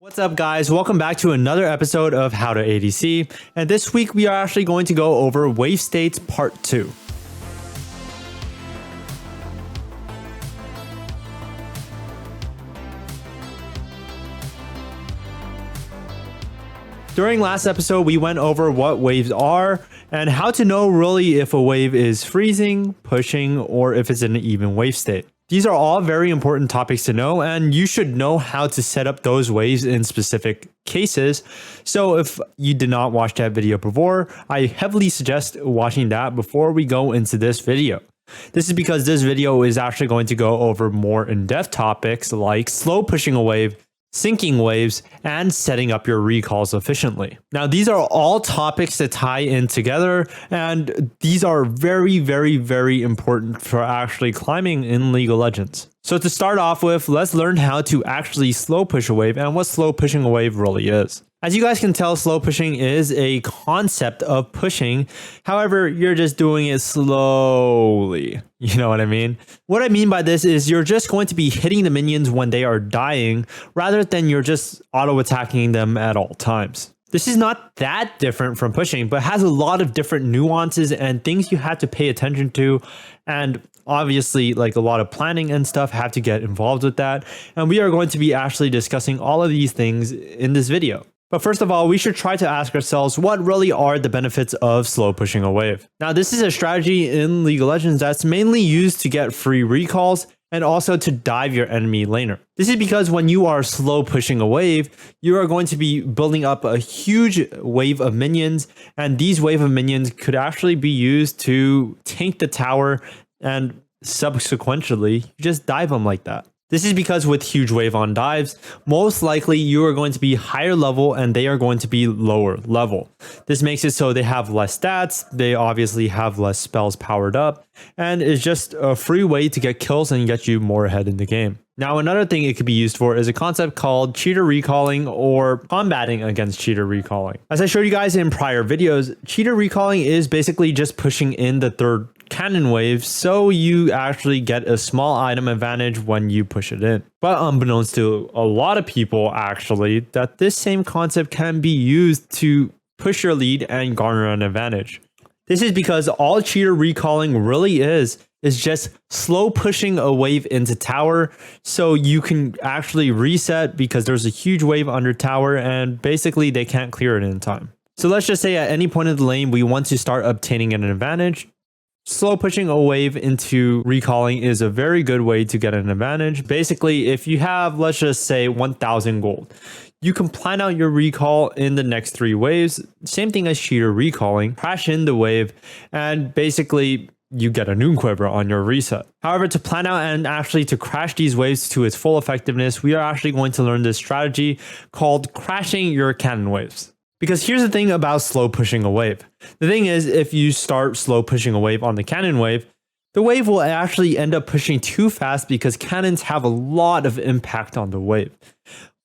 What's up guys, welcome back to another episode of How to ADC, and this week we are actually going to go over wave states part 2. During last episode we went over what waves are and how to know really if a wave is freezing, pushing, or if it's in an even wave state. These are all very important topics to know, and you should know how to set up those waves in specific cases. So if you did not watch that video before, I heavily suggest watching that before we go into this video. This is because this video is actually going to go over more in-depth topics like slow pushing a wave, syncing waves, and setting up your recalls efficiently. Now, these are all topics that tie in together, and these are very important for actually climbing in League of Legends. So to start off with, let's learn how to actually slow push a wave and what slow pushing a wave really is. As you guys can tell, slow pushing is a concept of pushing. However, you're just doing it slowly. You know what I mean? What I mean by this is you're just going to be hitting the minions when they are dying, rather than you're just auto-attacking them at all times. This is not that different from pushing, but has a lot of different nuances and things you have to pay attention to. And obviously, like a lot of planning and stuff have to get involved with that. And we are going to be actually discussing all of these things in this video. But first of all, we should try to ask ourselves what really are the benefits of slow pushing a wave. Now, this is a strategy in League of Legends that's mainly used to get free recalls and also to dive your enemy laner. This is because when you are slow pushing a wave, you are going to be building up a huge wave of minions, and these wave of minions could actually be used to tank the tower, and subsequently, you just dive them like that. This is because with huge wave on dives, most likely you are going to be higher level and they are going to be lower level. This makes it so they have less stats, they obviously have less spells powered up, and it's just a free way to get kills and get you more ahead in the game. Now, another thing it could be used for is a concept called cheater recalling or combating against cheater recalling. As I showed you guys in prior videos, cheater recalling is basically just pushing in the third cannon wave so you actually get a small item advantage when you push it in. But unbeknownst to a lot of people actually, that this same concept can be used to push your lead and garner an advantage. This is because all cheater recalling really is just slow pushing a wave into tower so you can actually reset because there's a huge wave under tower and basically they can't clear it in time. So let's just say at any point of the lane we want to start obtaining an advantage. Slow pushing a wave into recalling is a very good way to get an advantage. Basically, if you have, let's just say 1000 gold, you can plan out your recall in the next 3 waves. Same thing as cheater recalling, crash in the wave, and basically you get a noon quiver on your reset. However, to plan out and actually to crash these waves to its full effectiveness, we are actually going to learn this strategy called crashing your cannon waves. Because here's the thing about slow pushing a wave. The thing is, if you start slow pushing a wave on the cannon wave, the wave will actually end up pushing too fast because cannons have a lot of impact on the wave.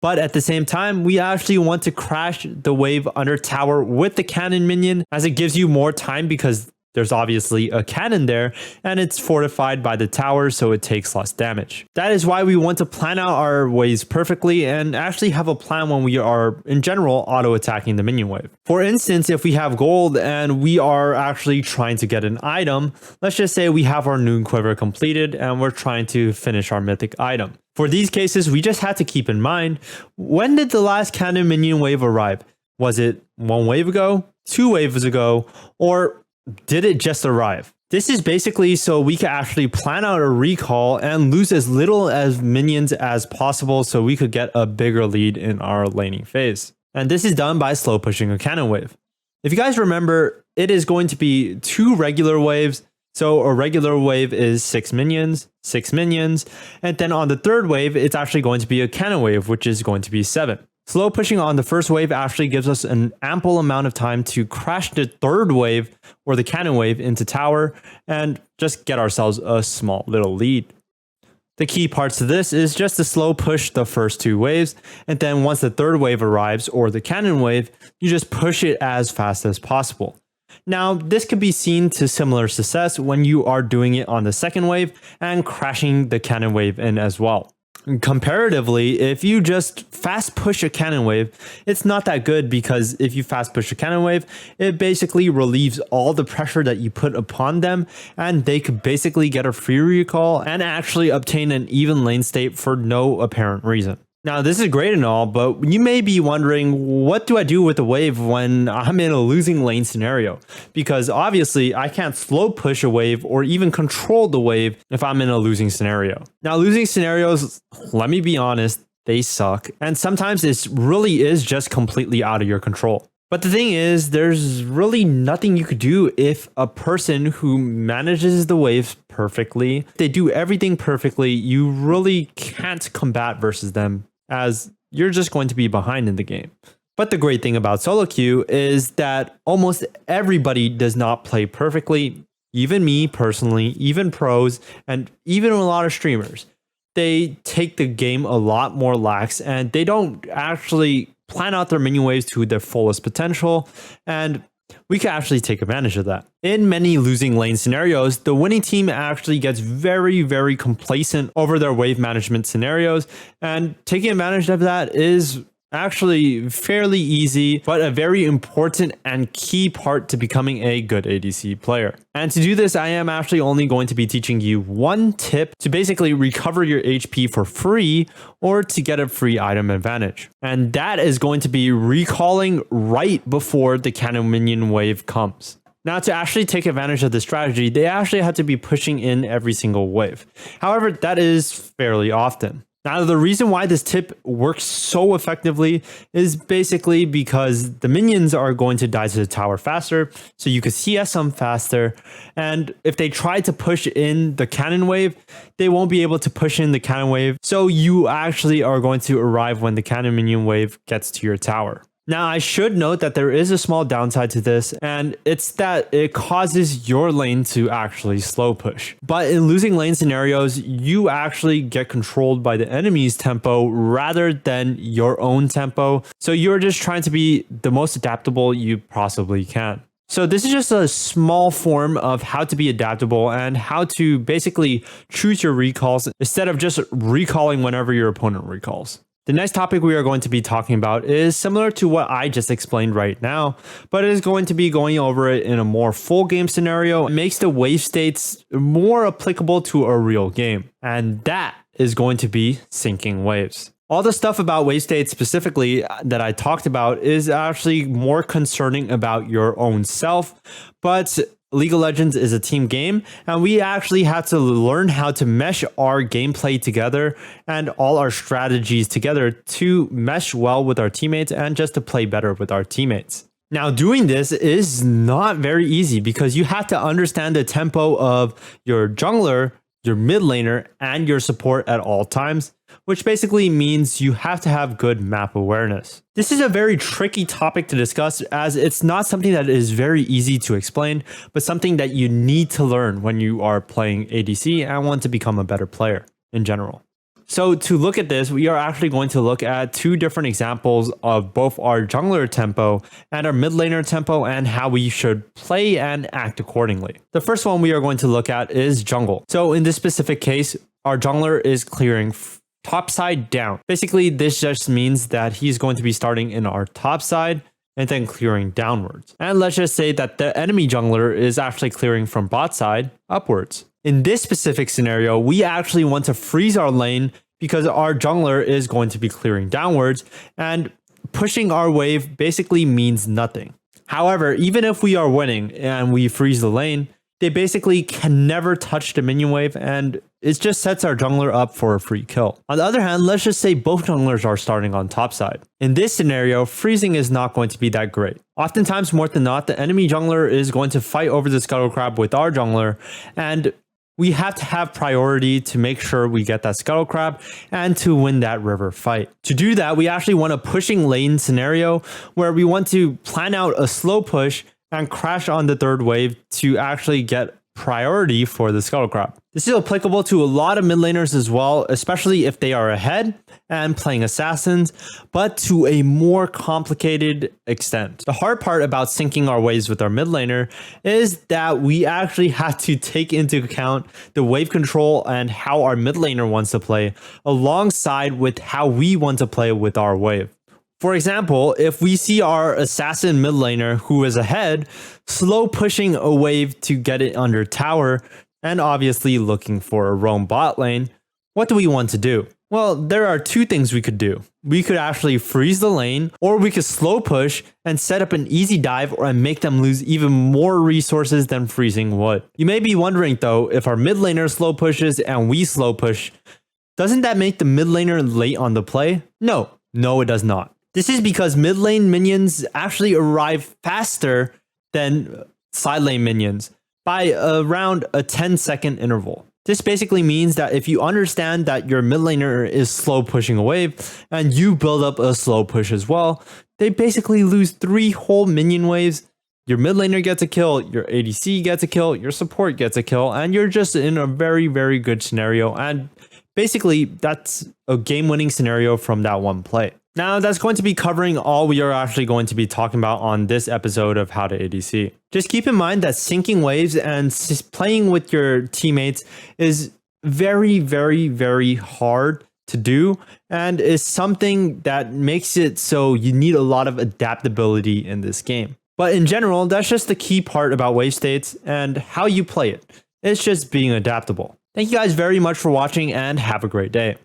But at the same time, we actually want to crash the wave under tower with the cannon minion, as it gives you more time because there's obviously a cannon there and it's fortified by the tower, so it takes less damage. That is why we want to plan out our waves perfectly and actually have a plan when we are in general auto attacking the minion wave. For instance, if we have gold and we are actually trying to get an item, let's just say we have our noon quiver completed and we're trying to finish our mythic item. For these cases, we just had to keep in mind, when did the last cannon minion wave arrive? Was it 1 wave ago, 2 waves ago, or did it just arrive? This is basically so we can actually plan out a recall and lose as little as minions as possible so we could get a bigger lead in our laning phase. And this is done by slow pushing a cannon wave. If you guys remember, it is going to be 2 regular waves. So a regular wave is 6 minions, and then on the third wave, it's actually going to be a cannon wave, which is going to be 7. Slow pushing on the first wave actually gives us an ample amount of time to crash the third wave or the cannon wave into tower and just get ourselves a small little lead. The key parts to this is just to slow push the first 2 waves, and then once the third wave arrives or the cannon wave, you just push it as fast as possible. Now, this could be seen to similar success when you are doing it on the second wave and crashing the cannon wave in as well. Comparatively, if you just fast push a cannon wave, it's not that good, because if you fast push a cannon wave, it basically relieves all the pressure that you put upon them, and they could basically get a free recall and actually obtain an even lane state for no apparent reason. Now, this is great and all, but you may be wondering, what do I do with the wave when I'm in a losing lane scenario? Because obviously, I can't slow push a wave or even control the wave if I'm in a losing scenario. Now, losing scenarios, let me be honest, they suck. And sometimes it really is just completely out of your control. But the thing is, there's really nothing you could do if a person who manages the waves perfectly, they do everything perfectly, you really can't combat versus them, as you're just going to be behind in the game. But the great thing about solo queue is that almost everybody does not play perfectly. Even me personally, even pros, and even a lot of streamers. They take the game a lot more lax, and they don't actually plan out their minion waves to their fullest potential, and we can actually take advantage of that. In many losing lane scenarios, the winning team actually gets very, very complacent over their wave management scenarios, and taking advantage of that is actually fairly easy, but a very important and key part to becoming a good ADC player. And to do this, I am actually only going to be teaching you one tip to basically recover your HP for free or to get a free item advantage. And that is going to be recalling right before the cannon minion wave comes. Now, to actually take advantage of this strategy, they actually have to be pushing in every single wave. However, that is fairly often. Now, the reason why this tip works so effectively is basically because the minions are going to die to the tower faster, so you can CS them faster, and if they try to push in the cannon wave, they won't be able to push in the cannon wave, so you actually are going to arrive when the cannon minion wave gets to your tower. Now, I should note that there is a small downside to this, and it's that it causes your lane to actually slow push. But in losing lane scenarios, you actually get controlled by the enemy's tempo rather than your own tempo. So you're just trying to be the most adaptable you possibly can. So this is just a small form of how to be adaptable and how to basically choose your recalls instead of just recalling whenever your opponent recalls. The next topic we are going to be talking about is similar to what I just explained right now, but it is going to be going over it in a more full game scenario. It makes the wave states more applicable to a real game, and that is going to be syncing waves. All the stuff about wave states specifically that I talked about is actually more concerning about your own self, but League of Legends is a team game, and we actually had to learn how to mesh our gameplay together and all our strategies together to mesh well with our teammates and just to play better with our teammates. Now, doing this is not very easy because you have to understand the tempo of your jungler, your mid laner, and your support at all times, which basically means you have to have good map awareness. This is a very tricky topic to discuss as it's not something that is very easy to explain, but something that you need to learn when you are playing ADC and want to become a better player in general. So to look at this, we are actually going to look at two different examples of both our jungler tempo and our mid laner tempo and how we should play and act accordingly. The first one we are going to look at is jungle. So in this specific case, our jungler is clearing top side down. Basically, this just means that he's going to be starting in our top side and then clearing downwards. And let's just say that the enemy jungler is actually clearing from bot side upwards. In this specific scenario, we actually want to freeze our lane because our jungler is going to be clearing downwards, and pushing our wave basically means nothing. However, even if we are winning and we freeze the lane, they basically can never touch the minion wave, and it just sets our jungler up for a free kill. On the other hand, let's just say both junglers are starting on top side. In this scenario, freezing is not going to be that great. Oftentimes, more than not, the enemy jungler is going to fight over the scuttle crab with our jungler, and we have to have priority to make sure we get that scuttle crab and to win that river fight. To do that, we actually want a pushing lane scenario where we want to plan out a slow push and crash on the third wave to actually get priority for the scuttle crab. This is applicable to a lot of mid laners as well, especially if they are ahead and playing assassins, but to a more complicated extent. The hard part about syncing our waves with our mid laner is that we actually have to take into account the wave control and how our mid laner wants to play alongside with how we want to play with our wave. For example, if we see our assassin mid laner who is ahead, slow pushing a wave to get it under tower, and obviously looking for a roam bot lane, what do we want to do? Well, there are two things we could do. We could actually freeze the lane, or we could slow push and set up an easy dive and make them lose even more resources than freezing would. You may be wondering though, if our mid laner slow pushes and we slow push, doesn't that make the mid laner late on the play? No, it does not. This is because mid lane minions actually arrive faster than side lane minions by around a 10-second interval. This basically means that if you understand that your mid laner is slow pushing a wave and you build up a slow push as well, they basically lose 3 whole minion waves. Your mid laner gets a kill, your ADC gets a kill, your support gets a kill, and you're just in a very, very good scenario. And basically, that's a game-winning scenario from that one play. Now, that's going to be covering all we are actually going to be talking about on this episode of How to ADC. Just keep in mind that syncing waves and playing with your teammates is very, very, very hard to do, and is something that makes it so you need a lot of adaptability in this game. But in general, that's just the key part about wave states and how you play it. It's just being adaptable. Thank you guys very much for watching and have a great day.